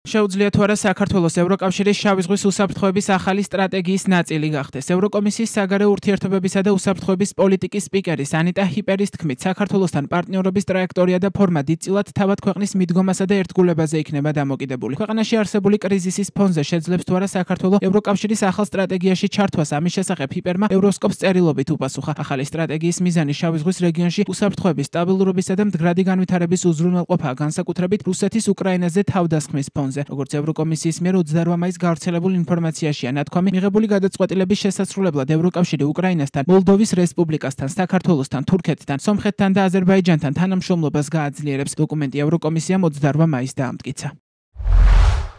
შეუძლია თუ არა საქართველოს ევროკავშირის შავი ზღვის უსაფრთხოების ახალი სტრატეგიის ნაწილი გახდეს. ევროკომისიის საგარეო ურთიერთობებისა და უსაფრთხოების პოლიტიკის სპიკერის ანიტა ჰიპერის თქმით, საქართველოსთან პარტნიორობის ტრაექტორია და ფორმა დიდწილად თავად ქვეყნის მიდგომასა და ერთგულებაზე იქნება დამოკიდებული. ქვეყანაში არსებული კრიზისის ფონზე შეძლებს თუ არა საქართველოს ევროკავშირის ახალ სტრატეგიაში ჩართვას. ამის შესახებ ჰიპერმა ევროსკოპს წერილობით უპასუხა. ახალი სტრატეგიის მიზანი შავი ზღვის რეგიონში უსაფრთხოების, სტაბილურობისა და მდგრადი განვითარების უზრუნველყოფაა, განსაკუთრებით რუსეთის უკრაინაზე თავდასხმის ფონზე. როგორც ევროკომისიის მიერ 28 მაისს გავრცელებულ ინფორმაციაშია ნათქვამი, მიღებული გადაწყვეტილების შესასრულებლად ევროკავშირი უკრაინასთან, მოლდოვის რესპუბლიკასთან, საქართველოსთან, თურქეთთან, სომხეთთან და აზერბაიჯანთან თანამშრომლობას გააძლიერებს. დოკუმენტი ევროკომისიამ 28 მაისს დაამტკიცა.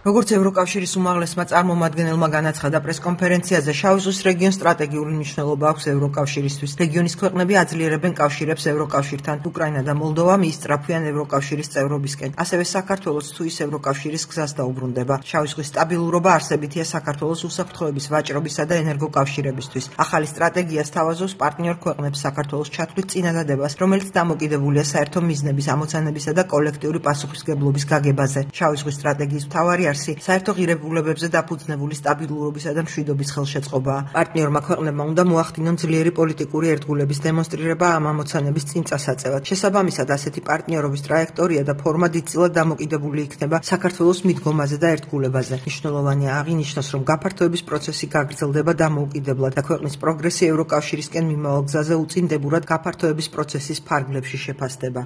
როგორც ევროკავშირის უმაღლესმა წარმომადგენელმა განაცხადა პრესკონფერენციაზე, შავი ზღვის რეგიონს სტრატეგიული მნიშვნელობა აქვს ევროკავშირისთვის. რეგიონის ქვეყნები აძლიერებენ კავშირებს ევროკავშირთან. უკრაინა და მოლდოვა მიისწრაფვიან ევროკავშირის წევრობისკენ. ასევე საქართველოს თუ ის ევროკავშირის გზას დაუბრუნდება. შავი ზღვის სტაბილურობა არსებითია საქართველოს უსაფრთხოების, ვაჭრობისა და ენერგოკავშირებისთვის. ახალი სტრატეგია სთავაზობს პარტნიორ ქვეყნებს საქართველოს ჩათვლით წინადადებას, რომელიც დამოკიდებულია საერთო მიზნების, ამოცანებისა და კოლექტიური პასუხისმგებლობის გაგებაზე. შავი ზღვის სტრატეგიის მთავარი საერთო ღირებულებებზე დაფუძნებული სტაბილურობისა და მშვიდობის ხელშეწყობაა. პარტნიორმა ქვეყნებმა უნდა მოახდინონ ძლიერი პოლიტიკური ერთგულების დემონსტრირება ამ ამოცანების წინ წასაწევად. შესაბამისად, ასეთი პარტნიორობის ტრაექტორია და ფორმა დიდწილად დამოკიდებული იქნება საქართველოს მიდგომაზე და ერთგულებაზე. მნიშვნელოვანია აღინიშნოს, რომ გაფართოების პროცესი გაგრძელდება დამოუკიდებლად და ქვეყნის პროგრესი ევროკავშირისკენ მიმავალ გზაზე უწინდებურად გაფართოების პროცესის ფარგლებში შეფასდება.